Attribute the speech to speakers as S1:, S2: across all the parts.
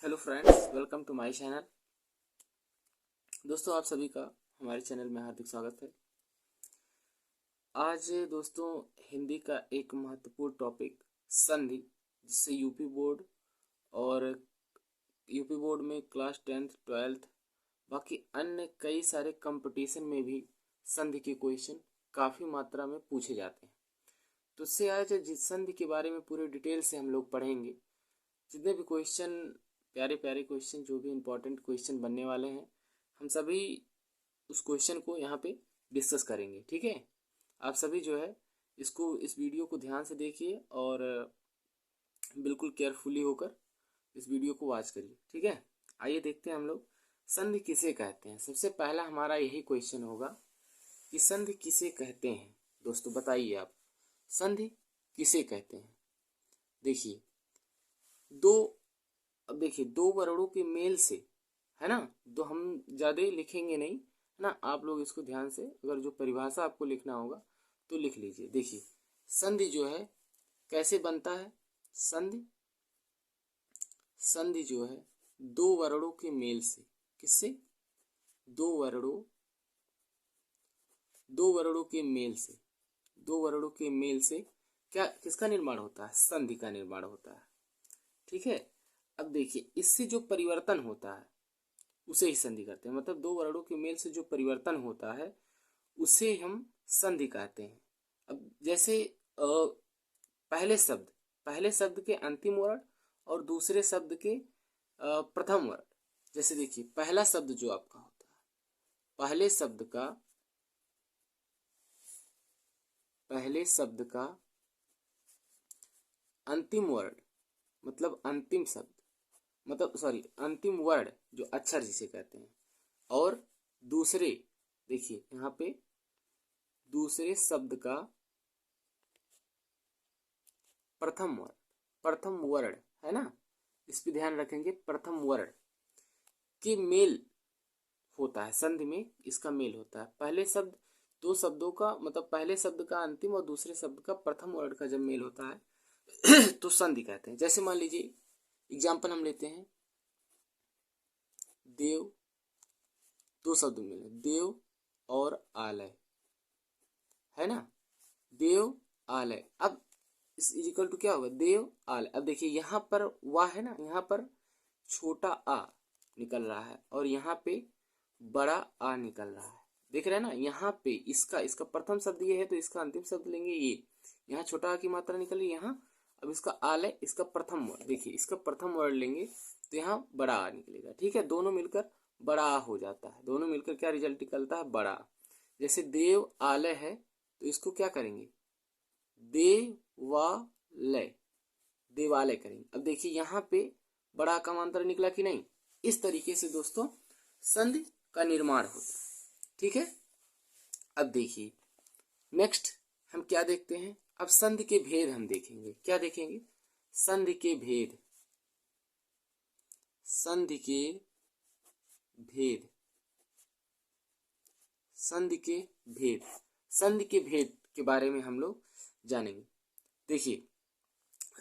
S1: Hello friends, welcome to my channel. दोस्तों, आप सभी का हमारे चैनल में हार्दिक स्वागत है। आज दोस्तों हिंदी का एक महत्वपूर्ण टॉपिक संधि, जिससे और यूपी बोर्ड में क्लास 10th 12th बाकी अन्य कई सारे कंपटीशन में भी संधि के क्वेश्चन काफ़ी मात्रा में पूछे जाते हैं। तो उससे आज जिस संधि के बारे में पूरे डिटेल से हम लोग पढ़ेंगे। जितने भी क्वेश्चन, प्यारे प्यारे क्वेश्चन, जो भी इम्पोर्टेंट क्वेश्चन बनने वाले हैं, हम सभी उस क्वेश्चन को यहाँ पे डिस्कस करेंगे। ठीक है, आप सभी जो है इस वीडियो को ध्यान से देखिए और बिल्कुल केयरफुली होकर इस वीडियो को वॉच करिए। ठीक है, आइए देखते हैं हम लोग संधि किसे कहते हैं। सबसे पहला हमारा यही क्वेश्चन होगा कि संधि किसे कहते हैं। दोस्तों बताइए आप, संधि किसे कहते हैं। देखिए दो अब देखिए दो वर्णों के मेल से, है ना, दो, हम ज़्यादा लिखेंगे नहीं, है ना। आप लोग इसको ध्यान से, अगर जो परिभाषा आपको लिखना होगा तो लिख लीजिए। देखिए संधि जो है कैसे बनता है। संधि संधि जो है दो वर्णों के मेल से, किससे? दो वर्णों दो वर्णों के मेल से, दो वर्णों के मेल से क्या किसका निर्माण होता है? संधि का निर्माण होता है। ठीक है, अब देखिए इससे जो परिवर्तन होता है उसे ही संधि कहते हैं। मतलब दो वर्णों के मेल से जो परिवर्तन होता है उसे हम संधि कहते हैं। अब जैसे पहले शब्द के अंतिम वर्ण और दूसरे शब्द के प्रथम वर्ण। जैसे देखिए पहला शब्द जो आपका होता है, पहले शब्द का अंतिम वर्ण, मतलब अंतिम शब्द, मतलब सॉरी अंतिम वर्ण, जो अक्षर जिसे कहते हैं, और दूसरे, देखिए यहाँ पे दूसरे शब्द का प्रथम वर्ण, है ना, इस पे ध्यान रखेंगे। प्रथम वर्ण के मेल होता है, संधि में इसका मेल होता है। पहले शब्द, दो शब्दों का मतलब पहले शब्द का अंतिम और दूसरे शब्द का प्रथम वर्ण का जब मेल होता है तो संधि कहते हैं। जैसे मान लीजिए एग्जाम्पल हम लेते हैं, देव, दो शब्द मिले, देव और आलय, है ना, देव आलय। अब इस इक्वल टू क्या होगा? देव आलय। अब देखिए यहाँ पर वाह है ना, यहाँ पर छोटा आ निकल रहा है और यहाँ पे बड़ा आ निकल रहा है। देख रहे हैं ना, यहाँ पे इसका प्रथम शब्द ये है तो इसका अंतिम शब्द लेंगे ये। यहाँ छोटा आ की मात्रा निकल रही है यहाँ। अब इसका आलय, इसका प्रथम वर्ण, देखिए इसका प्रथम वर्ण लेंगे तो यहाँ बड़ा आ निकलेगा। ठीक है, दोनों मिलकर बड़ा आ हो जाता है। दोनों मिलकर क्या रिजल्ट निकलता है? बड़ा। जैसे देव आलय है तो इसको क्या करेंगे? देवालय, देवालय करेंगे। अब देखिए यहाँ पे बड़ा का मात्रा निकला कि नहीं। इस तरीके से दोस्तों संधि का निर्माण होता है। ठीक है, अब देखिए नेक्स्ट हम क्या देखते हैं। अब संधि के भेद हम देखेंगे। क्या देखेंगे? संधि के भेद, संधि के भेद, संधि के भेद, संधि के भेद के बारे में हम लोग जानेंगे। देखिए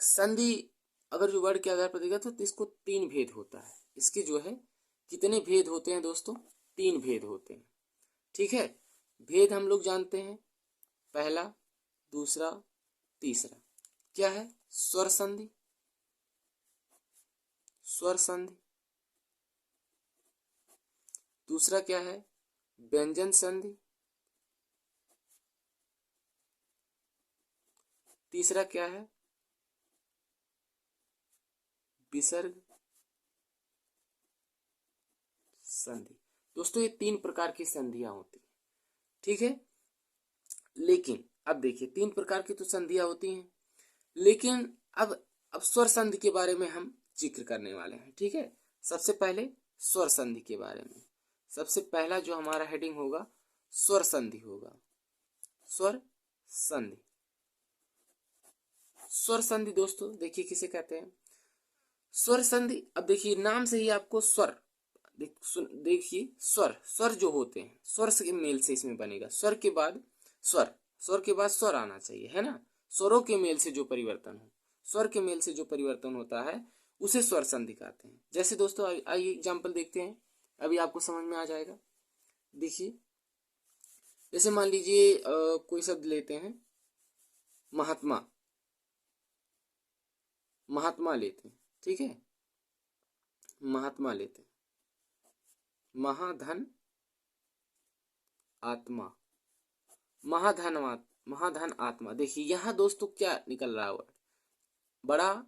S1: संधि अगर जो वर्ड के आधार पर देगा तो इसको तीन भेद होता है। इसके जो है कितने भेद होते हैं दोस्तों? तीन भेद होते हैं। ठीक है, भेद हम लोग जानते हैं, पहला, दूसरा, तीसरा। क्या है? स्वर संधि, स्वर संधि। दूसरा क्या है? व्यंजन संधि। तीसरा क्या है? विसर्ग संधि। दोस्तों ये तीन प्रकार की संधियां होती हैं। ठीक है, लेकिन अब देखिए तीन प्रकार की तो संधियां होती हैं, लेकिन अब स्वर संधि के बारे में हम जिक्र करने वाले हैं। ठीक है, सबसे पहले स्वर संधि के बारे में। सबसे पहला जो हमारा हेडिंग होगा स्वर संधि होगा। स्वर संधि, स्वर संधि दोस्तों देखिए किसे कहते हैं। स्वर संधि, अब देखिए नाम से ही आपको स्वर, देखिए स्वर, स्वर जो होते हैं स्वर के मेल से इसमें बनेगा। स्वर के बाद स्वर, स्वर के बाद स्वर आना चाहिए, है ना। स्वरों के मेल से जो परिवर्तन हो, स्वर के मेल से जो परिवर्तन होता है उसे स्वर संधि कहते हैं। जैसे दोस्तों आइए एग्जाम्पल देखते हैं, अभी आपको समझ में आ जाएगा। देखिए जैसे मान लीजिए कोई शब्द लेते हैं, महात्मा, महात्मा लेते हैं, ठीक है, महात्मा लेते हैं, महाधन आत्मा, महाधन आत्मा। देखिए यहाँ दोस्तों क्या निकल रहा है, बड़ा,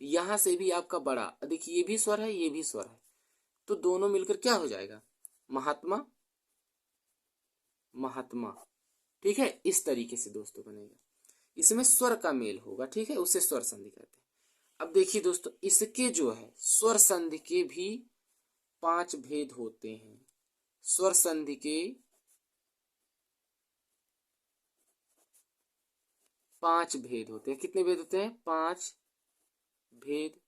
S1: यहां से भी आपका बड़ा, देखिए ये भी स्वर है, ये भी स्वर है, तो दोनों मिलकर क्या हो जाएगा, महात्मा, महात्मा। ठीक है, इस तरीके से दोस्तों बनेगा, इसमें स्वर का मेल होगा, ठीक है, उसे स्वर संधि कहते हैं। अब देखिए दोस्तों, इसके जो है स्वर संधि के भी 5 भेद होते हैं। स्वर संधि के 5 भेद होते हैं। कितने भेद होते हैं, 5 भेद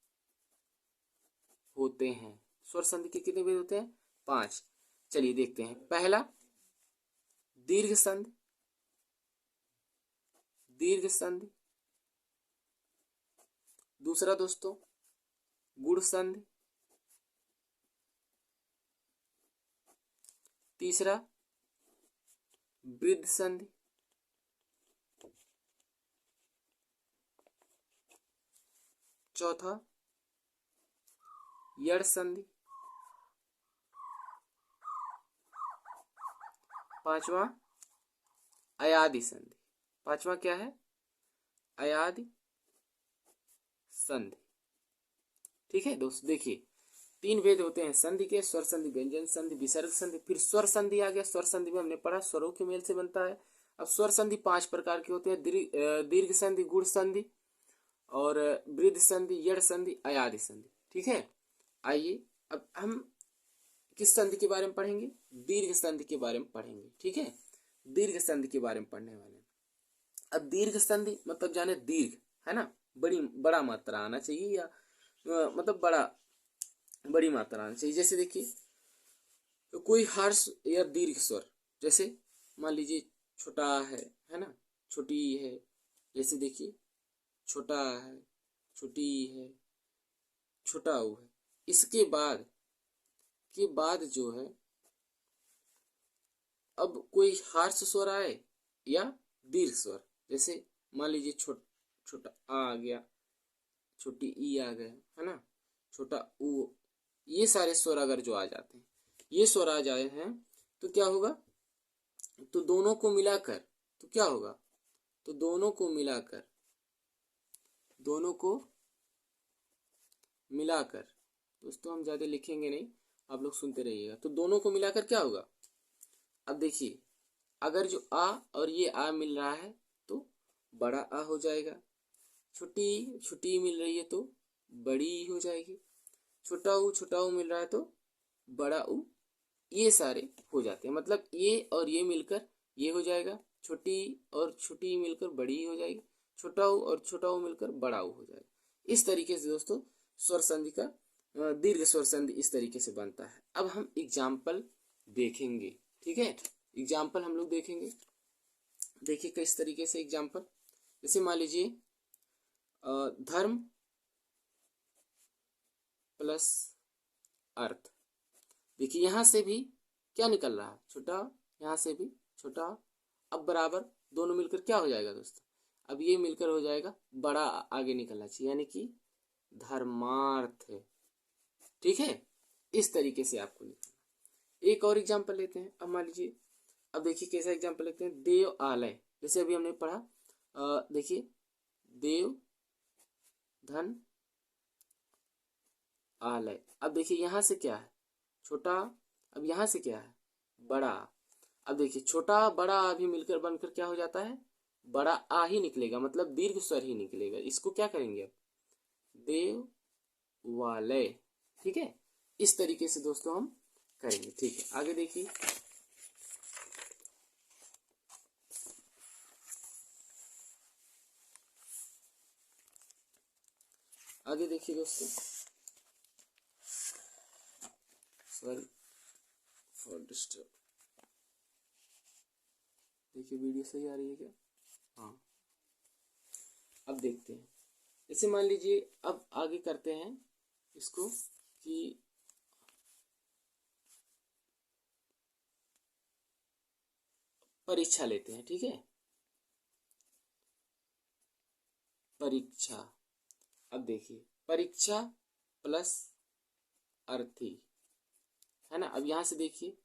S1: होते हैं। स्वर संधि के कितने भेद होते हैं, 5। चलिए देखते हैं। पहला दीर्घ संधि, दीर्घ संधि। दूसरा दोस्तों गुण संधि। तीसरा वृद्ध संधि। चौथा यड़ संधि। पांचवा अयादि संधि। पांचवा क्या है, अयादि संधि। ठीक है दोस्तों, देखिए 3 भेद होते हैं संधि के, स्वर संधि, व्यंजन संधि, विसर्ग संधि। फिर स्वर संधि आ गया। स्वर संधि में हमने पढ़ा स्वरों के मेल से बनता है। अब स्वर संधि 5 प्रकार के होते हैं, दीर्घ संधि, गुण संधि और वृद्ध संधि, यड़ संधि, अयादि संधि। ठीक है, आइए अब हम किस संधि के बारे में पढ़ेंगे, दीर्घ संधि के बारे में पढ़ेंगे। ठीक है, दीर्घ संधि के बारे में पढ़ने वाले हैं। अब दीर्घ संधि मतलब जाने दीर्घ है ना, बड़ा मात्रा आना चाहिए, या मतलब बड़ी मात्रा आना चाहिए। जैसे देखिए तो कोई हर्ष या दीर्घ स्वर, जैसे मान लीजिए छोटा है ना, छोटी है, जैसे देखिए छोटा है, छोटी है, छोटा ऊ है। इसके बाद जो है, अब कोई हर्ष स्वर आए या दीर्घ स्वर, जैसे मान लीजिए छोटा आ गया, छोटी ई आ गया, है ना, छोटा ऊ, ये सारे स्वर अगर जो आ जाते हैं, ये स्वर आ जाए हैं, तो क्या होगा, तो दोनों को मिलाकर, तो क्या होगा, तो दोनों को मिलाकर दोस्तों हम ज्यादा लिखेंगे नहीं, आप लोग सुनते रहिएगा। तो दोनों को मिलाकर क्या होगा, अब देखिए अगर जो आ और ये आ मिल रहा है तो बड़ा आ हो जाएगा, छुट्टी मिल रही है तो बड़ी हो जाएगी, छोटा ऊ मिल रहा है तो बड़ा ऊ, ये सारे हो जाते हैं। मतलब ये और ये मिलकर ये हो जाएगा, छोटी और छोटी मिलकर बड़ी हो जाएगी, छोटा ऊ और छोटा ऊ मिलकर बड़ा ऊ हो जाएगा। इस तरीके से दोस्तों स्वर संधि का दीर्घ स्वर संधि इस तरीके से बनता है। अब हम एग्जाम्पल देखेंगे। ठीक है, एग्जाम्पल हम लोग देखेंगे। देखिए किस तरीके से एग्जाम्पल, जैसे मान लीजिए धर्म प्लस अर्थ। देखिए यहां से भी क्या निकल रहा है, छोटा, यहां से भी छोटा, अब बराबर, दोनों मिलकर क्या हो जाएगा दोस्तों, अब ये मिलकर हो जाएगा बड़ा, आगे निकलना चाहिए, यानी कि धर्मार्थ। ठीक है, इस तरीके से आपको लिखना। एक और एग्जांपल लेते हैं। अब मान लीजिए, अब देखिए कैसा एग्जांपल लेते हैं, देव आलय। जैसे अभी हमने पढ़ा, देखिए देव धन आलय। अब देखिए यहां से क्या है, छोटा, अब यहां से क्या है, बड़ा। अब देखिए छोटा बड़ा अभी मिलकर बनकर क्या हो जाता है, बड़ा आ ही निकलेगा, मतलब दीर्घ स्वर ही निकलेगा। इसको क्या करेंगे अब, देव वालय। ठीक है, इस तरीके से दोस्तों हम करेंगे। ठीक है, आगे देखिए, आगे देखिए दोस्तों, सॉरी फॉर डिस्टर्ब। देखिए वीडियो सही आ रही है क्या, हाँ। अब देखते हैं, जैसे मान लीजिए अब आगे करते हैं, इसको कि परीक्षा लेते हैं, ठीक है, परीक्षा। अब देखिए परीक्षा प्लस अर्थी, है ना। अब यहाँ से देखिए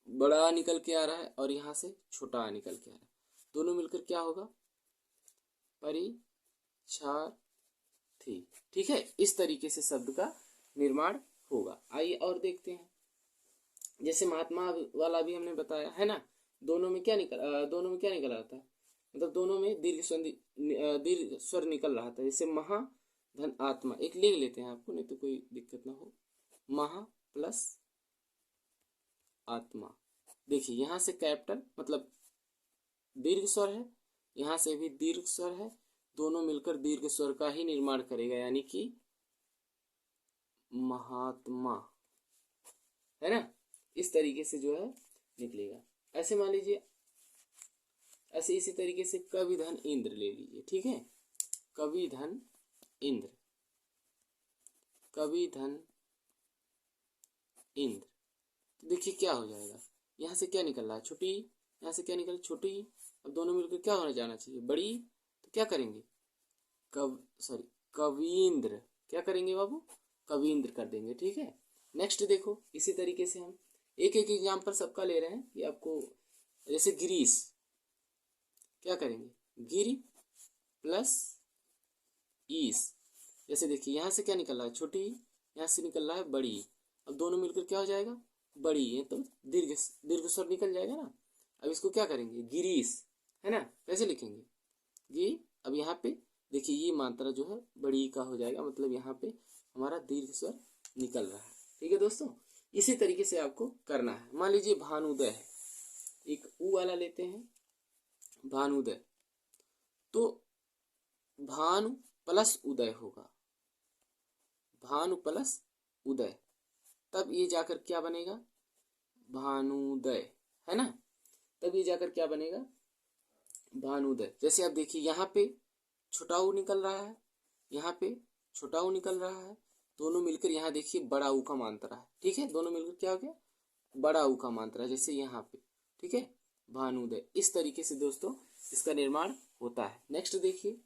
S1: बड़ा आ निकल के आ रहा है और यहाँ से छोटा आ निकल के आ रहा है, दोनों मिलकर क्या होगा, परीक्षार्थी, ठीक है। इस तरीके से शब्द का निर्माण होगा। आइए और देखते हैं, जैसे महात्मा वाला भी हमने बताया है ना, दोनों में क्या निकल रहा था, मतलब दोनों में दीर्घ स्वर निकल रहा था। जैसे महा धन आत्मा, एक लिख लेते हैं आपको, नहीं तो कोई दिक्कत ना हो। महा प्लस आत्मा, देखिए यहाँ से कैपिटल मतलब दीर्घ स्वर है, यहाँ से भी दीर्घ स्वर है, दोनों मिलकर दीर्घ स्वर का ही निर्माण करेगा, यानी कि महात्मा, है ना। इस तरीके से जो है निकलेगा। ऐसे मान लीजिए, ऐसे इसी तरीके से कवि धन इंद्र ले लीजिए, ठीक है, कवि धन इंद्र, कवि धन इंद्र, तो देखिए क्या हो जाएगा, यहाँ से क्या निकल रहा है, छोटी, यहाँ से क्या निकल, छोटी। अब दोनों मिलकर क्या होने जाना चाहिए, बड़ी। तो क्या करेंगे, कवींद्र, क्या करेंगे बाबू, कवींद्र कर देंगे, ठीक है। नेक्स्ट देखो, इसी तरीके से हम एक एक एग्जाम्पल सबका ले रहे हैं कि आपको, जैसे गिरीश, क्या करेंगे, गिरी प्लस ईस, जैसे देखिए यहाँ से क्या निकल रहा है, छोटी, यहाँ से निकल रहा है बड़ी। अब दोनों मिलकर क्या हो जाएगा, बड़ी, है तो दीर्घ दीर्घ स्वर निकल जाएगा ना। अब इसको क्या करेंगे, गिरीश, है ना, कैसे लिखेंगे, गी। अब यहाँ पे देखिए ये मात्रा जो है बड़ी का हो जाएगा, मतलब यहाँ पे हमारा दीर्घ स्वर निकल रहा है, ठीक है दोस्तों। इसी तरीके से आपको करना है। मान लीजिए भानुदय है, एक ऊ वाला लेते हैं, भानुदय, तो भानु प्लस उदय होगा, भानु प्लस उदय, तब ये जाकर क्या बनेगा, भानुदय, है ना। तब ये जाकर क्या बनेगा, भानुदय। जैसे आप देखिए यहाँ पे छोटा ऊ निकल रहा है, यहाँ पे छोटा ऊ निकल रहा है, दोनों मिलकर यहाँ देखिए बड़ा ऊ का मात्रा है, ठीक है, दोनों मिलकर क्या हो गया, बड़ा ऊ का मात्रा, जैसे यहाँ पे, ठीक है, भानुदय। इस तरीके से दोस्तों इसका निर्माण होता है। नेक्स्ट देखिए,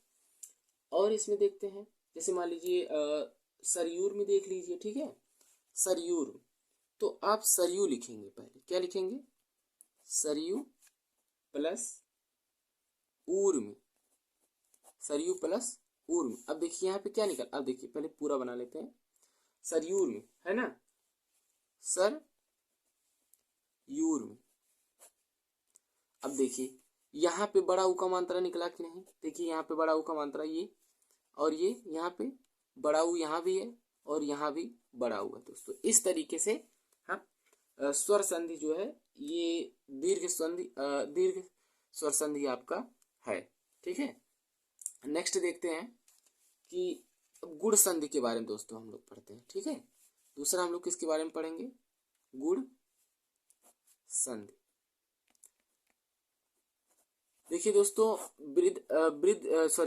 S1: और इसमें देखते हैं, जैसे मान लीजिए सरयूर में देख लीजिए, ठीक है, सरयूर, तो आप सरयू लिखेंगे, पहले क्या लिखेंगे, सरयू प्लस ऊर्म, सरयू प्लस ऊर्म। अब देखिए यहाँ पे क्या निकल, अब देखिए पहले पूरा बना लेते हैं, सरयूर में, है ना, सर यूर्म। अब देखिए यहाँ पे बड़ा ऊ का मात्रा निकला कि नहीं, देखिए यहाँ पे बड़ा ऊ का मात्रा ये, और ये यहाँ पे बड़ा ऊ यहाँ भी है और यहाँ भी बड़ा ऊ है दोस्तों। इस तरीके से हम स्वर संधि जो है ये दीर्घ स्वर संधि आपका है, ठीक है। नेक्स्ट देखते हैं कि गुण संधि के बारे में दोस्तों हम लोग पढ़ते हैं, ठीक है। दूसरा हम लोग किसके बारे में पढ़ेंगे, गुण संधि। देखिए दोस्तों,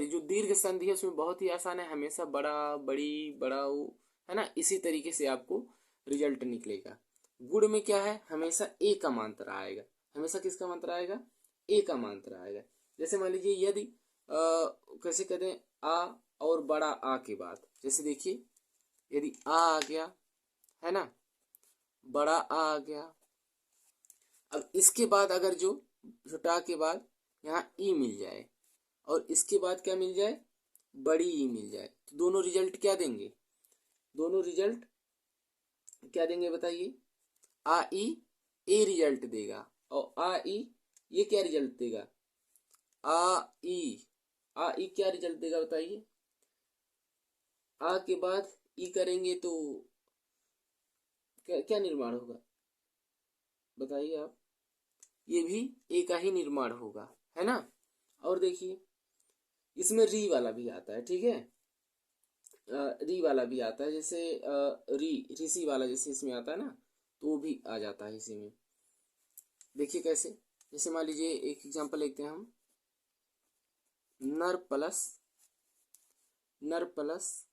S1: जो दीर्घ संधि है उसमें बहुत ही आसान है, हमेशा बड़ा बड़ी बड़ा है ना, इसी तरीके से आपको रिजल्ट निकलेगा। गुण में क्या है, हमेशा ए का मात्रा आएगा, हमेशा किसका मात्रा आएगा, ए का मात्रा आएगा। जैसे मान लीजिए यदि कैसे कहते हैं, आ और बड़ा आ के बाद, जैसे देखिए यदि आ गया, है ना, बड़ा आ गया, अब इसके बाद अगर जो छोटा के बाद यहाँ ई मिल जाए और इसके बाद क्या मिल जाए, बड़ी ई मिल जाए, तो दोनों रिजल्ट क्या देंगे, दोनों रिजल्ट क्या देंगे बताइए, आ ई ए रिजल्ट देगा, और आ ई ये क्या रिजल्ट देगा, आ ई क्या रिजल्ट देगा बताइए। आ के बाद ई करेंगे तो क्या क्या निर्माण होगा बताइए आप, ये भी ए का ही निर्माण होगा, है ना। और देखिए इसमें री वाला भी आता है, ठीक है, री वाला भी आता है, जैसे ऋषि वाला जैसे इसमें आता है ना, तो वो भी आ जाता है इसी में। देखिए कैसे, जैसे मान लीजिए एक एग्जांपल लेते हैं हम, नर प्लस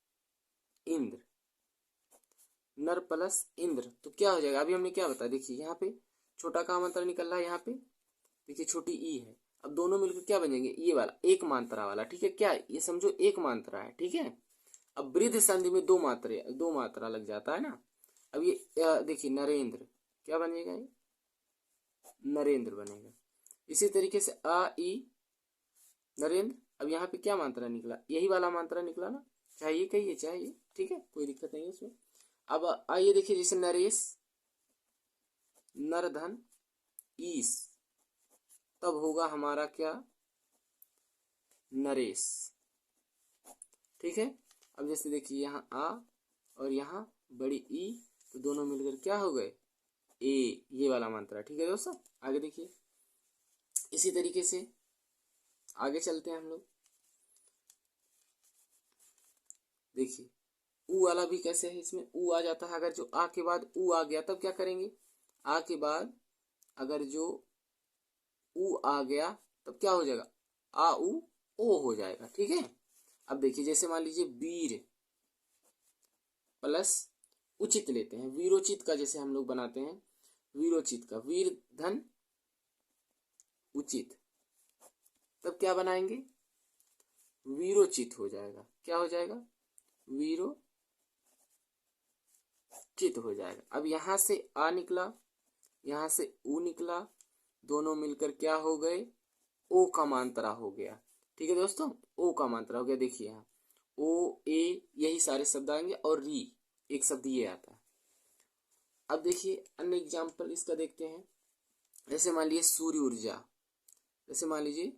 S1: इंद्र, नर प्लस इंद्र, तो क्या हो जाएगा? अभी हमने क्या बताया, देखिए यहाँ पे छोटा का मात्रा निकल रहा है, यहाँ पे देखिए छोटी ई है। अब दोनों मिलकर क्या बनेंगे? ये वाला एक मात्रा वाला, ठीक है, क्या ये समझो एक मात्रा है, ठीक है। अब वृद्ध संधि में दो मात्रा लग जाता है ना। अब ये देखिए नरेंद्र, क्या बनेगा? ये नरेंद्र बनेगा। इसी तरीके से आ ई नरेंद्र। अब यहाँ पे क्या मात्रा निकला? यही वाला मात्रा निकला ना, चाहे ये कहिए चाहे ये, ठीक है, कोई दिक्कत नहीं है इसमें। अब आइए देखिए, जैसे नरेश, नरधन, ईस, तब होगा हमारा क्या? नरेश, ठीक है। अब जैसे देखिए यहाँ आ और यहाँ बड़ी ई, तो दोनों मिलकर क्या हो गए? ए, ये वाला मात्रा, ठीक है दोस्तों। आगे देखिए, इसी तरीके से आगे चलते हैं हम लोग। देखिए ऊ वाला भी कैसे है, इसमें ऊ आ जाता है, अगर जो आ के बाद ऊ आ गया तब क्या करेंगे? आ के बाद अगर जो ऊ आ गया तब क्या हो जाएगा? आ ऊ ओ हो जाएगा, ठीक है। अब देखिए, जैसे मान लीजिए वीर प्लस उचित लेते हैं, वीरोचित का जैसे हम लोग बनाते हैं, वीरोचित का वीर धन उचित, तब क्या बनाएंगे? वीरोचित हो जाएगा। क्या हो जाएगा? वीरोचित हो जाएगा। अब यहां से आ निकला, यहां से ऊ निकला, दोनों मिलकर क्या हो गए? ओ का मात्रा हो गया, ठीक है दोस्तों, ओ का मात्रा हो गया। देखिए यहाँ ओ ए यही सारे शब्द आएंगे और री एक शब्द ये आता है। अब देखिए अन्य एग्जाम्पल इसका देखते हैं। जैसे मान लीजिए सूर्य ऊर्जा, जैसे मान लीजिए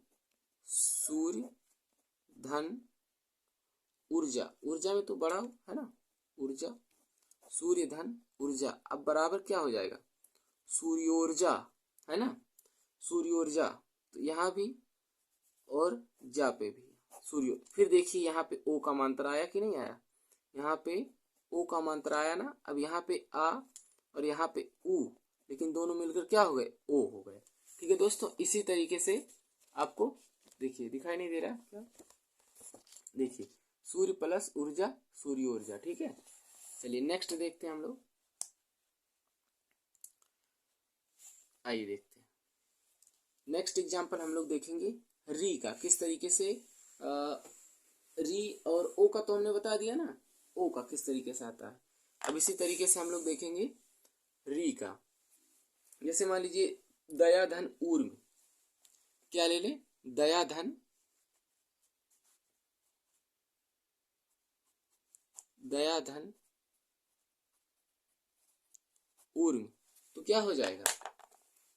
S1: सूर्य धन ऊर्जा, ऊर्जा में तो बड़ा है ना, ऊर्जा, सूर्य धन ऊर्जा, अब बराबर क्या हो जाएगा? सूर्योर्जा, है ना, सूर्योर्जा। तो यहाँ भी और जा पे भी सूर्य। फिर देखिए यहाँ पे ओ का मात्रा आया कि नहीं आया? यहाँ पे ओ का मात्रा आया ना। अब यहाँ पे आ और यहाँ पे ऊ, लेकिन दोनों मिलकर क्या हो गए? ओ हो गए, ठीक है दोस्तों। इसी तरीके से आपको देखिए, दिखाई नहीं दे रहा क्या? देखिए सूर्य प्लस ऊर्जा, सूर्य ऊर्जा, ठीक है। चलिए नेक्स्ट देखते हैं हम लोग, आइए देखते हैं। नेक्स्ट एग्जाम्पल हम लोग देखेंगे री का, किस तरीके से री और ओ का तो हमने बता दिया ना, ओ का किस तरीके से आता है। अब इसी तरीके से हम लोग देखेंगे री का। जैसे मान लीजिए दया धन ऊर्म, क्या ले लें? दया धन, दया धन ऊर्म, तो क्या हो जाएगा?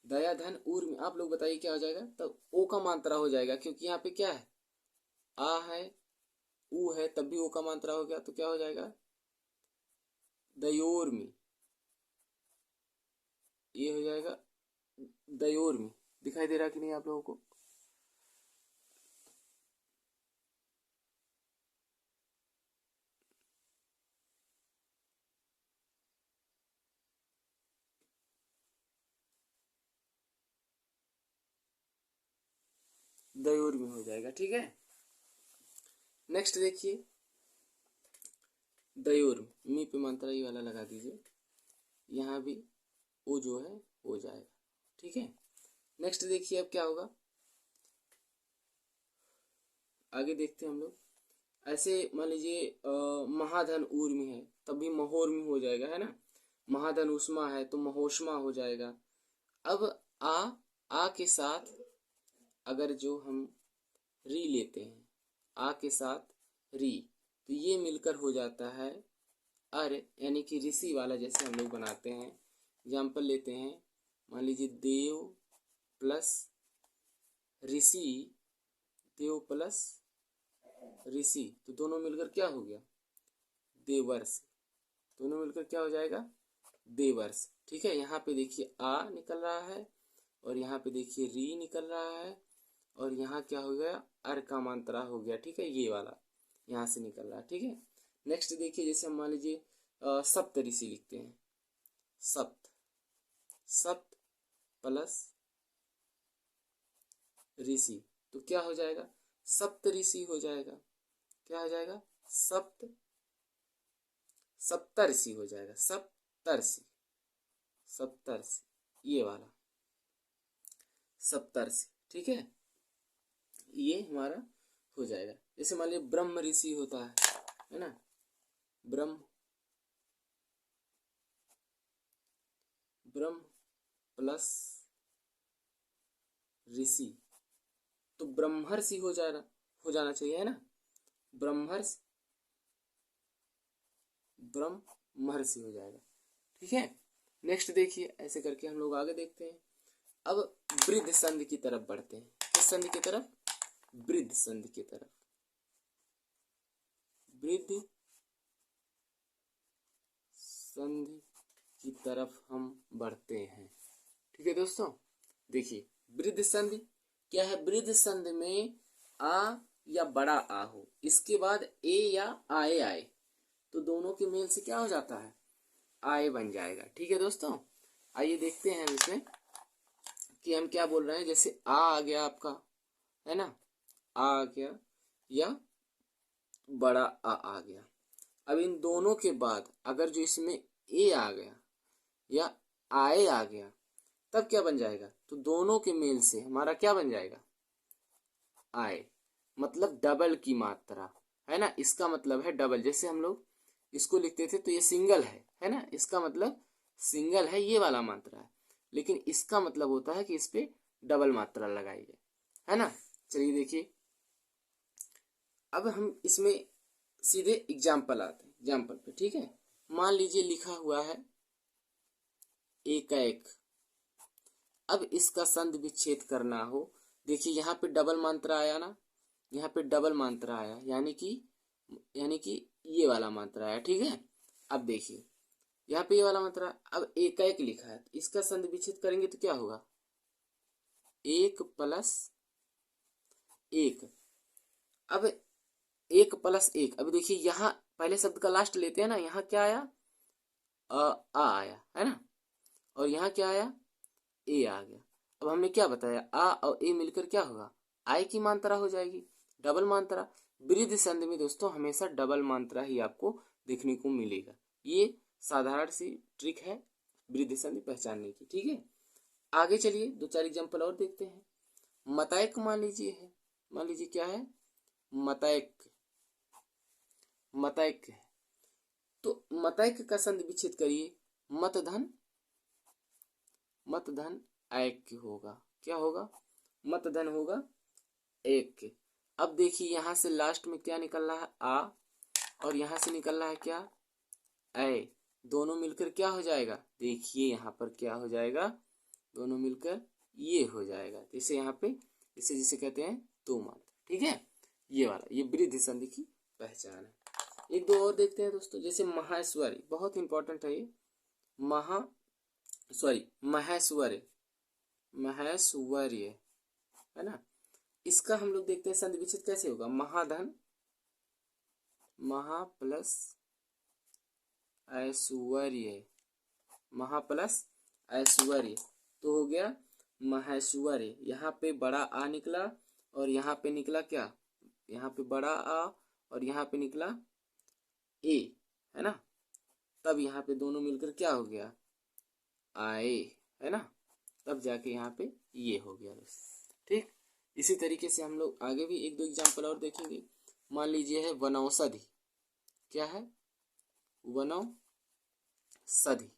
S1: दया धन ऊर्म, आप लोग बताइए क्या हो जाएगा? तब ओ का मात्रा हो जाएगा, क्योंकि यहाँ पे क्या है? आ है, ऊ है, तब भी ओ का मात्रा हो गया, तो क्या हो जाएगा? दयोर्मी, ये हो जाएगा दयोर्मी। दिखाई दे रहा कि नहीं आप लोगों को? दयोर्मी हो जाएगा, ठीक है। नेक्स्ट देखिए दयोर्मी, मी पे मात्रा ये वाला लगा दीजिए, यहाँ भी ओ जो है हो जाएगा, ठीक है। नेक्स्ट देखिए अब क्या होगा, आगे देखते हैं हम लोग। ऐसे मान लीजिए महाधन ऊर्मी है, तभी महोर्मी हो जाएगा, है ना। महाधन उष्मा है तो महोष्मा हो जाएगा। अब आ के साथ अगर जो हम री लेते हैं, आ के साथ री, तो ये मिलकर हो जाता है अर, यानी कि ऋषि वाला, जैसे हम लोग बनाते हैं। एग्जाम्पल लेते हैं, मान लीजिए देव प्लस ऋषि, देव प्लस ऋषि, तो दोनों मिलकर क्या हो गया? देवर्ष। दोनों मिलकर क्या हो जाएगा? देवर्ष, ठीक है। यहाँ पे देखिए आ निकल रहा है और यहाँ पे देखिए री निकल रहा है और यहाँ क्या हो गया? अर का मात्रा हो गया, ठीक है, ये वाला यहाँ से निकल रहा है, ठीक है। नेक्स्ट देखिए, जैसे हम मान लीजिए सप्त ऋषि लिखते हैं, सप्त, सप्त प्लस ऋषि, तो क्या हो जाएगा? सप्त ऋषि हो जाएगा। क्या हो जाएगा? सप्त सप्तर्षि हो जाएगा, सप्तर्षि, सप्तर्षि ये वाला सप्तर्षि। ठीक है, ये हमारा हो जाएगा। जैसे मान लीजिए ब्रह्म ऋषि होता है ना, ब्रह्म ब्रह्म प्लस ऋषि, तो ब्रह्मर्षि हो जाना चाहिए, है ना, ब्रह्मर्षि हो जाएगा। ठीक है, नेक्स्ट देखिए, ऐसे करके हम लोग आगे देखते हैं। अब वृद्ध संधि की तरफ बढ़ते हैं। किस संधि की तरफ? वृद्ध संधि की तरफ। वृद्ध संधि की तरफ हम बढ़ते हैं। ठीक है दोस्तों, देखिए वृद्ध संधि क्या है? वृद्ध संधि में आ या बड़ा आ हो, इसके बाद ए या आए आए, तो दोनों के मेल से क्या हो जाता है? आए बन जाएगा। ठीक है दोस्तों, आइए देखते हैं इसमें कि हम क्या बोल रहे हैं। जैसे आ गया आपका, है ना, आ गया या बड़ा आ गया। अब इन दोनों के बाद अगर जो इसमें ए आ गया या आए आ गया, तब क्या बन जाएगा? तो दोनों के मेल से हमारा क्या बन जाएगा? आए, मतलब डबल की मात्रा, है ना, इसका मतलब है डबल। जैसे हम लोग इसको लिखते थे तो ये सिंगल है ना, इसका मतलब सिंगल है, ये वाला मात्रा है, लेकिन इसका मतलब होता है कि इस पे डबल मात्रा लगाई है ना। चलिए देखिए, अब हम इसमें सीधे एग्जाम्पल आते हैं, एग्जाम्पल पे। ठीक है, मान लीजिए लिखा हुआ है एक एक। अब इसका संधि विच्छेद करना हो, देखिए यहाँ पे डबल मात्रा आया ना, यहाँ पे डबल मात्रा आया, यानी कि ये वाला मात्रा आया। ठीक है, अब देखिए यहाँ पे ये वाला मात्रा, अब एक एक लिखा है, इसका संधि विच्छेद करेंगे तो क्या होगा? एक प्लस एक। अब एक प्लस एक, अब देखिए यहाँ पहले शब्द का लास्ट लेते हैं ना, यहाँ क्या आया? आ आया, है ना, और यहाँ क्या आया? ए आ गया। अब हमने क्या बताया? आ और ए मिलकर क्या होगा? आई की मात्रा हो जाएगी, डबल मात्रा। वृद्ध संधि में दोस्तों हमेशा डबल मात्रा ही आपको देखने को मिलेगा। ये साधारण सी ट्रिक है वृद्ध संधि पहचानने की। ठीक है, आगे चलिए दो चार एग्जाम्पल और देखते हैं। मतैक मान लीजिए है, मान लीजिए क्या है? मतैक, मतैक है, तो मतैक का संधि विच्छेद करिए, मतधन, मतधन एक होगा। क्या होगा? मतधन होगा एक के। अब देखिए यहाँ से लास्ट में क्या निकल रहा है? आ, और यहाँ से निकल रहा है क्या? ए। दोनों मिलकर क्या हो जाएगा? देखिए यहाँ पर क्या हो जाएगा? दोनों मिलकर ये हो जाएगा। इसे यहाँ पे इसे जिसे कहते हैं दो मात्रा। ठीक है, ये वाला, ये वृद्ध संधि की पहचान है। एक दो और देखते हैं दोस्तों, जैसे महेश्वरी, बहुत इंपॉर्टेंट है ये, महेश्वरी, महेश्वर्य, है ना। इसका हम लोग देखते हैं संधि विच्छेद कैसे होगा। महाधन, महा प्लस ऐश्वर्य, महा प्लस ऐश्वर्य, तो हो गया महेश्वर्य। यहाँ पे बड़ा आ निकला और यहाँ पे निकला क्या? यहाँ पे बड़ा आ और यहाँ पे निकला ए, है ना, तब यहाँ पे दोनों मिलकर क्या हो गया? आए, है ना, तब जाके यहाँ पे ये हो गया दोस्तों। ठीक, इसी तरीके से हम लोग आगे भी एक दो एग्जाम्पल और देखेंगे। मान लीजिए है वनौषधि, क्या है? वनौषधि,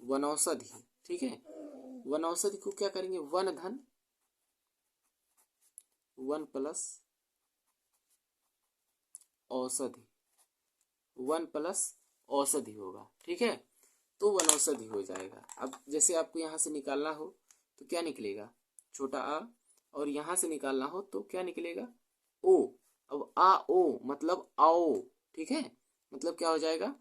S1: वनौषधि। ठीक है, वनौषधि को क्या करेंगे? वन धन, वन प्लस औषधि, वन प्लस औषधि होगा। ठीक है, तो वनौषधि हो जाएगा। अब जैसे आपको यहाँ से निकालना हो तो क्या निकलेगा? छोटा आ, और यहाँ से निकालना हो तो क्या निकलेगा? ओ। अब आ ओ मतलब आओ। ठीक है, मतलब क्या हो जाएगा?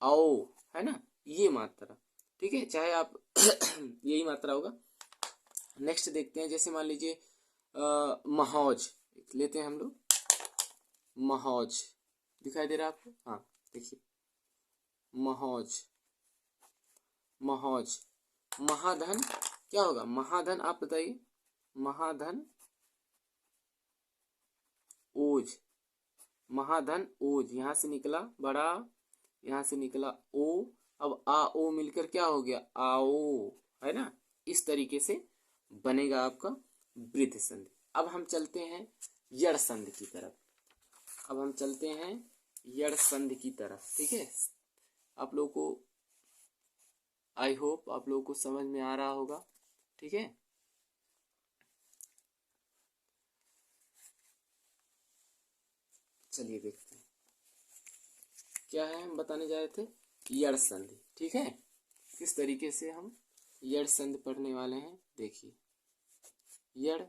S1: आओ, है ना, ये मात्रा। ठीक है, चाहे आप यही मात्रा होगा। नेक्स्ट देखते हैं, जैसे मान लीजिए महौज लेते हैं हम लोग। महौज दिखाई दे रहा है आपको? हाँ, देखिए महौज, महौज, महाधन क्या होगा? महाधन, आप बताइए। महाधन ओज, महाधन ओज, यहाँ से निकला बड़ा, यहाँ से निकला ओ, अब आ ओ मिलकर क्या हो गया आओ, है ना। इस तरीके से बनेगा आपका वृद्ध संधि। अब हम चलते हैं यड़ संधि की तरफ। अब हम चलते हैं यड़ संधि की तरफ, ठीक है। आप लोगों को आई होप आप लोगों को समझ में आ रहा होगा, ठीक है। चलिए देखते हैं क्या है हम बताने जा रहे थे, यड़ संधि, ठीक है। किस तरीके से हम यड़ संधि पढ़ने वाले हैं, देखिए यड़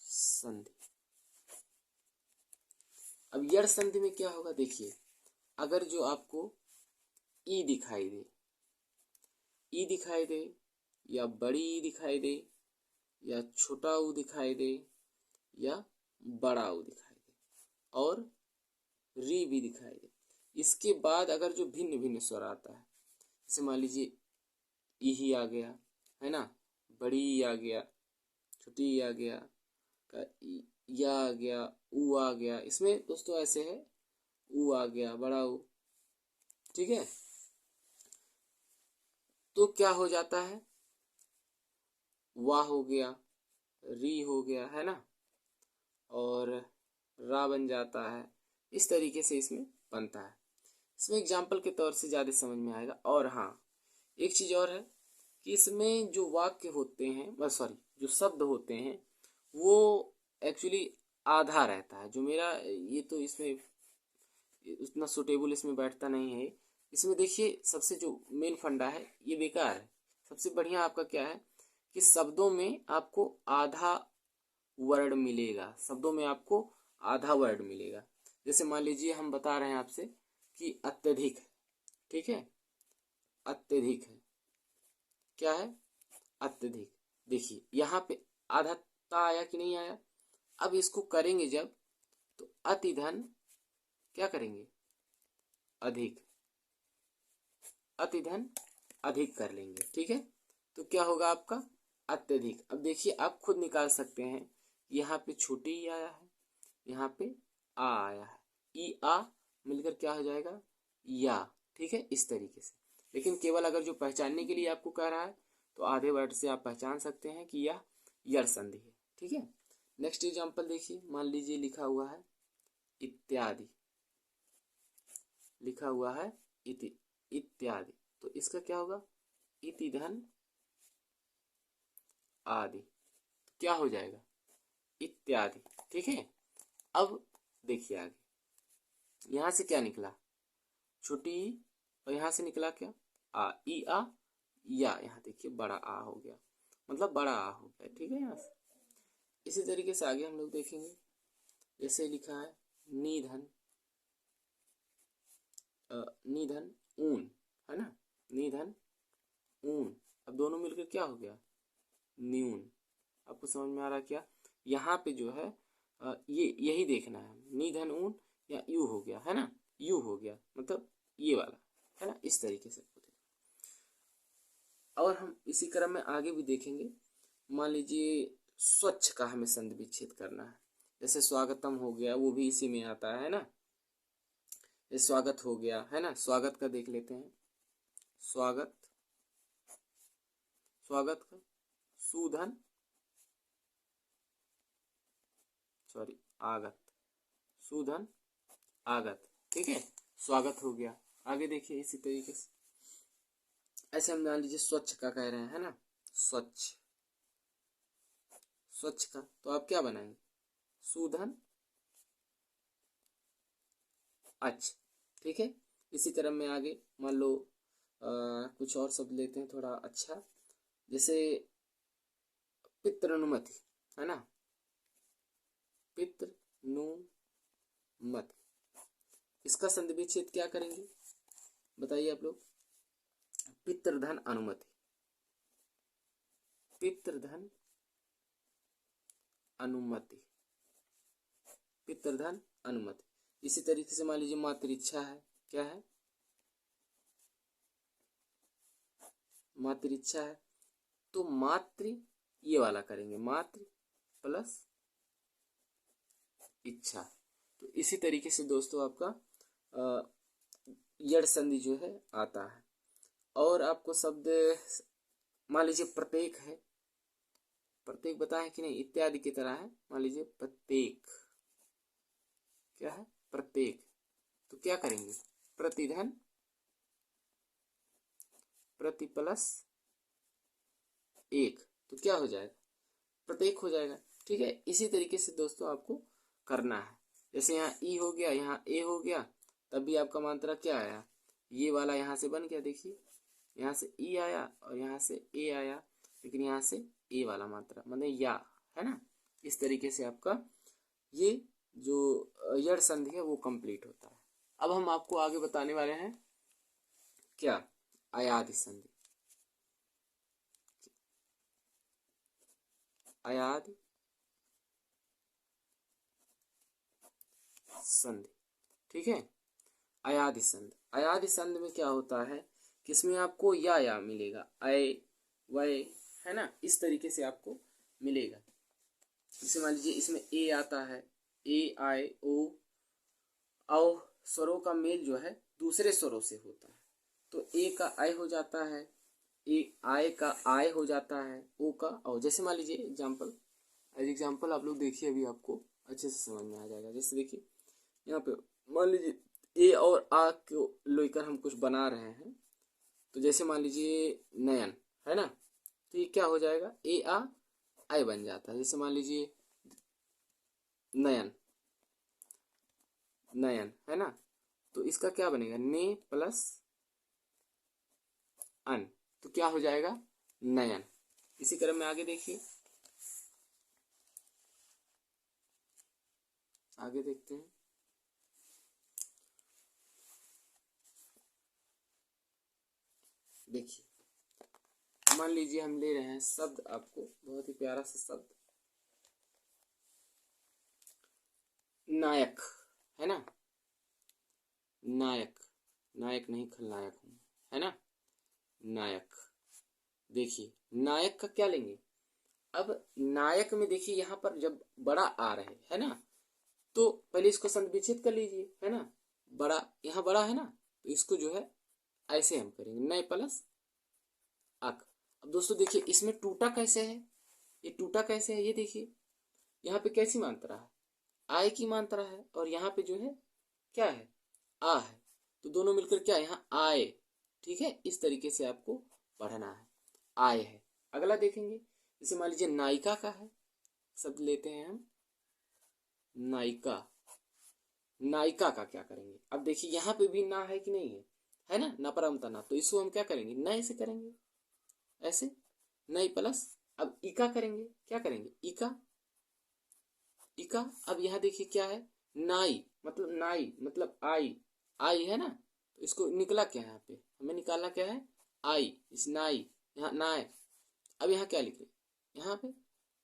S1: संधि। अब यड़ संधि में क्या होगा, देखिए अगर जो आपको ई दिखाई दे, ई दिखाई दे, या बड़ी ई दिखाई दे, या छोटा ऊ दिखाई दे, या बड़ा ऊ दिखाई दे, और री भी दिखाई दे, इसके बाद अगर जो भिन्न भिन्न स्वर आता है, जैसे मान लीजिए ई ही आ गया, है ना, बड़ी ई आ गया, छोटी ई आ गया, या आ गया, ऊ आ गया, इसमें दोस्तों ऐसे है, ऊ आ गया, बड़ा ऊ, ठीक है। तो क्या हो जाता है, वाह हो गया, री हो गया, है ना, और रा बन जाता है। इस तरीके से इसमें बनता है। इसमें एग्जाम्पल के तौर से ज़्यादा समझ में आएगा। और हाँ, एक चीज़ और है कि इसमें जो वाक्य होते हैं, सॉरी जो शब्द होते हैं, वो एक्चुअली आधा रहता है। जो मेरा ये तो इसमें उतना सुटेबल इसमें बैठता नहीं है। इसमें देखिए सबसे जो मेन फंडा है ये बेकार है। सबसे बढ़िया आपका क्या है कि शब्दों में आपको आधा वर्ड मिलेगा, शब्दों में आपको आधा वर्ड मिलेगा। जैसे मान लीजिए हम बता रहे हैं आपसे कि अत्यधिक है, ठीक है, अत्यधिक है, क्या है अत्यधिक। देखिए यहाँ पे आधा ता आया कि नहीं आया। अब इसको करेंगे जब, तो अति धन क्या करेंगे अधिक, अति धन अधिक कर लेंगे, ठीक है। तो क्या होगा आपका अत्यधिक। अब देखिए आप खुद निकाल सकते हैं, यहाँ पे छोटी ई आया है, यहाँ पे आ आया है, ई आ मिलकर क्या हो जाएगा या, ठीक है, इस तरीके से। लेकिन केवल अगर जो पहचानने के लिए आपको कह रहा है तो आधे वर्ड से आप पहचान सकते हैं कि यह यड़ संधि है, ठीक है। नेक्स्ट एग्जांपल देखिए, मान लीजिए लिखा हुआ है इत्यादि, लिखा हुआ है इत्यादि, तो इसका क्या होगा इति धन आदि, क्या हो जाएगा इत्यादि, ठीक है। अब देखिए आगे, यहां से क्या निकला छोटी ई, और यहां से निकला क्या आ, ई आ, या यहाँ देखिए बड़ा आ हो गया, मतलब बड़ा आ हो गया, ठीक है। यहाँ से इसी तरीके से आगे हम लोग देखेंगे, जैसे लिखा है निधन, निधन ऊन, है ना, निधन ऊन। अब दोनों मिलकर क्या हो गया न्यून। आपको समझ में आ रहा क्या, यहाँ पे जो है ये यही देखना है, निधन ऊन या यू हो गया, है ना, यू हो गया, मतलब ये वाला, है ना, इस तरीके से। और हम इसी क्रम में आगे भी देखेंगे। मान लीजिए स्वच्छ का हमें संधि विच्छेद करना है, जैसे स्वागतम हो गया, वो भी इसी में आता है ना, ये स्वागत हो गया, है ना। स्वागत का देख लेते हैं, स्वागत, स्वागत का सुधन, सॉरी आगत, सुधन आगत, ठीक है, स्वागत हो गया। आगे देखिए इसी तरीके से, ऐसे हम मान लीजिए स्वच्छ का कह रहे हैं, है ना, स्वच्छ, स्वच्छ का तो आप क्या बनाएंगे सुधन अच्छ, ठीक है। इसी क्रम में आगे मान लो कुछ और शब्द लेते हैं थोड़ा अच्छा, जैसे पितृनुमति, है ना, पितृनुमति, इसका संधि विच्छेद क्या करेंगे बताइए आप लोग। पितृधन अनुमति, पितृधन अनुमति, पितृधन अनुमति। इसी तरीके से मान लीजिए मातृइच्छा है, क्या है मातृइच्छा है, तो मातृ ये वाला करेंगे, मातृ प्लस इच्छा। तो इसी तरीके से दोस्तों आपका यड़ संधि जो है आता है। और आपको शब्द मान लीजिए प्रत्येक है, प्रत्येक बताए कि नहीं, इत्यादि की तरह है। मान लीजिए प्रत्येक, क्या है प्रत्येक, तो क्या करेंगे, प्रतिधन प्रति प्लस एक, तो क्या हो जाएगा, प्रत्येक हो जाएगा। ठीक है, इसी तरीके से दोस्तों आपको करना है। जैसे यहाँ ई हो गया, यहाँ ए हो गया, तब भी आपका मात्रा क्या आया, ये वाला यहाँ से बन गया। देखिए यहाँ से ई आया और यहाँ से ए आया, लेकिन यहाँ से ए वाला मात्रा मतलब या, है ना। इस तरीके से आपका ये जो यड़ संधि है वो कंप्लीट होता है। अब हम आपको आगे बताने वाले हैं क्या, अयादि संधि। अयादि संधि, ठीक है। अयादि संधि, अयादि संधि में क्या होता है कि इसमें आपको या मिलेगा, अय वय, है ना, इस तरीके से आपको मिलेगा। जैसे मान लीजिए इसमें ए आता है, ए आय ओ, औ स्वरों का मेल जो है दूसरे स्वरों से होता है, तो ए का आय हो जाता है, ए आय का आय हो जाता है, ओ का औ। जैसे मान लीजिए एग्जाम्पल आप लोग देखिए, अभी आपको अच्छे से समझ में आ जाएगा। जैसे देखिए यहाँ पे मान लीजिए ए और आ को लेकर हम कुछ बना रहे हैं, तो जैसे मान लीजिए नयन, है ना, तो ये क्या हो जाएगा, ए आ आय बन जाता है। जैसे मान लीजिए नयन, नयन, है ना, तो इसका क्या बनेगा, ने प्लस अन, तो क्या हो जाएगा, नयन। इसी क्रम में आगे देखिए, आगे देखते हैं। देखिए मान लीजिए हम ले रहे हैं शब्द, आपको बहुत ही प्यारा सा शब्द नायक, है ना, नायक, नायक नहीं खलनायक हूँ, है ना, नायक। देखिए नायक का क्या लेंगे, अब नायक में देखिए यहाँ पर जब बड़ा आ रहे है ना, तो पहले इसको संधि विच्छेद कर लीजिए, है ना, बड़ा यहाँ बड़ा है ना, तो इसको जो है ऐसे हम करेंगे, नए प्लस अक। अब दोस्तों देखिए इसमें टूटा कैसे है, ये टूटा कैसे है, ये देखिए यहाँ पे कैसी मात्रा है, आय की मात्रा है, और यहाँ पे जो है क्या है, आ है, तो दोनों मिलकर क्या है, यहाँ आय। ठीक है, इस तरीके से आपको पढ़ना है, आय है। अगला देखेंगे, जैसे मान लीजिए नायिका का है, शब्द लेते हैं हम नायिका, नायिका का क्या करेंगे, अब देखिए यहाँ पे भी ना है कि नहीं है ना, ना परमता ना, तो इसको हम क्या करेंगे, नए से करेंगे, ऐसे नई प्लस, अब इका करेंगे, क्या करेंगे, इका, इका। अब यहाँ देखिए क्या है, नाई मतलब आई, आई है ना, तो इसको निकला क्या है, यहाँ पे हमें निकालना क्या है, आई, इस नाई, यहाँ नाय। अब यहाँ क्या लिखे, यहाँ पे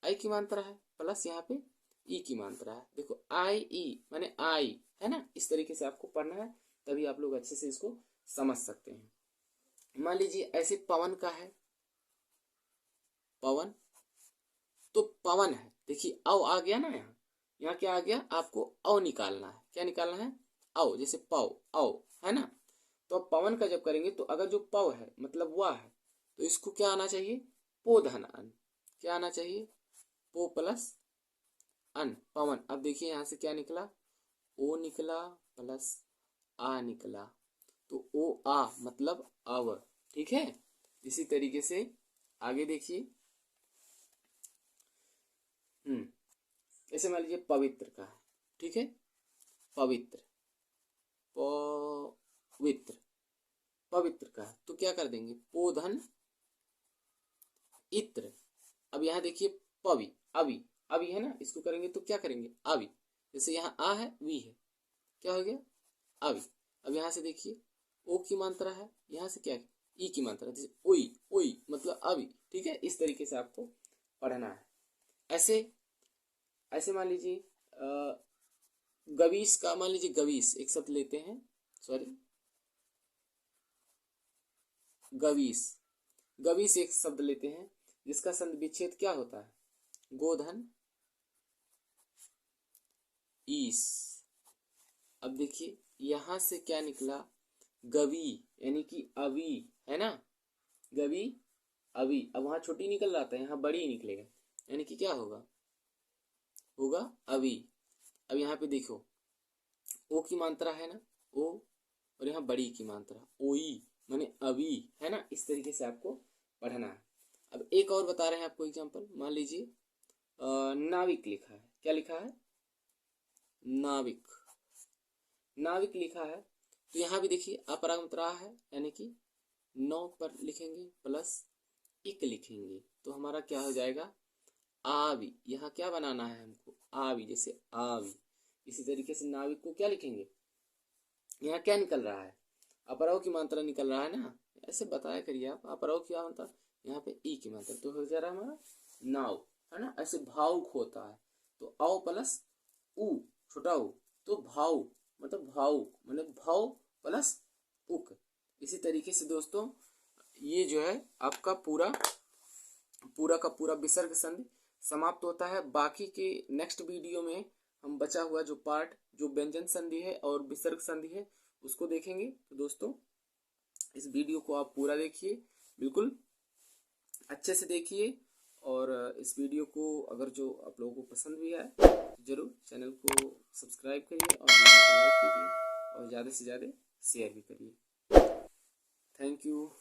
S1: आई की मात्रा है प्लस यहाँ पे ई की मात्रा है, देखो आई ई माने आई, है ना। इस तरीके से आपको पढ़ना है, तभी आप लोग अच्छे से इसको समझ सकते हैं। मान लीजिए ऐसे पवन का है, पवन, तो पवन है, देखिए औ आ गया ना, यहाँ क्या आ गया, आपको औ निकालना है, क्या निकालना है, औ, जैसे पौ औ, है ना। तो अब पवन का जब करेंगे, तो अगर जो पौ है मतलब वह है, तो इसको क्या आना चाहिए, पो धन अन, क्या आना चाहिए, पो प्लस अन, पवन। अब देखिए यहाँ से क्या निकला, ओ निकला प्लस आ निकला, तो ओ आ मतलब अव। ठीक है, इसी तरीके से आगे देखिए, ऐसे मान लीजिए पवित्र का है, ठीक है, पवित्र, पवित्र, पवित्र का है, तो क्या कर देंगे, पोधन इत्र। अब यहाँ देखिए पवि, अवि, अवि है ना, इसको करेंगे तो क्या करेंगे, अवि, जैसे यहाँ आ है वी है, क्या हो गया, अवि। अब यहाँ से देखिए ओ की मात्रा है, यहाँ से क्या है, ई की मात्रा, जैसे ओई, ओई मतलब अवि। ठीक है, इस तरीके से आपको पढ़ना है। ऐसे ऐसे मान लीजिए गवीस का, मान लीजिए गवीस एक शब्द लेते हैं, सॉरी गवीस, गवीस एक शब्द लेते हैं जिसका संधि विच्छेद क्या होता है, गोधन ईस। अब देखिए यहाँ से क्या निकला, गवी यानी कि अवी, है ना, गवी अवी। अब वहां छोटी निकल रहा था, यहाँ बड़ी निकलेगा, यानी कि क्या होगा, होगा अवी। अब यहाँ पे देखो ओ की मात्रा है ना, ओ, और यहाँ बड़ी की मात्रा ओई, माने अवी, है ना। इस तरीके से आपको पढ़ना है। अब एक और बता रहे हैं आपको एग्जांपल, मान लीजिए नाविक लिखा है, क्या लिखा है, नाविक, नाविक लिखा है। तो यहाँ भी देखिए अपरागमतरा है, यानी कि 9 पर लिखेंगे प्लस इक लिखेंगे, तो हमारा क्या हो जाएगा, आवी। यहाँ क्या बनाना है हमको, आवी, जैसे आवी। इसी तरीके से नाविक को क्या लिखेंगे, यहाँ क्या निकल रहा है, अपराव की मात्रा निकल रहा है ना, ऐसे बताया करिए आप, अपराव की मात्रा, यहाँ पे ई की मात्रा, तो हो जा रहा है हमारा नाव, है ना। ऐसे भावुक होता है, तो आओ प्लस उ, छोटा उ, तो भाव, मतलब भावुक, मतलब भाव प्लस उक। इसी तरीके से दोस्तों ये जो है आपका पूरा पूरा का पूरा विसर्ग संधि समाप्त होता है। बाकी के नेक्स्ट वीडियो में हम बचा हुआ जो पार्ट, जो व्यंजन संधि है और विसर्ग संधि है, उसको देखेंगे। तो दोस्तों इस वीडियो को आप पूरा देखिए, बिल्कुल अच्छे से देखिए, और इस वीडियो को अगर जो आप लोगों को पसंद भी आए तो जरूर चैनल को सब्सक्राइब करिए और वीडियो को लाइक कीजिए और ज़्यादा से ज़्यादा शेयर भी करिए। Thank you.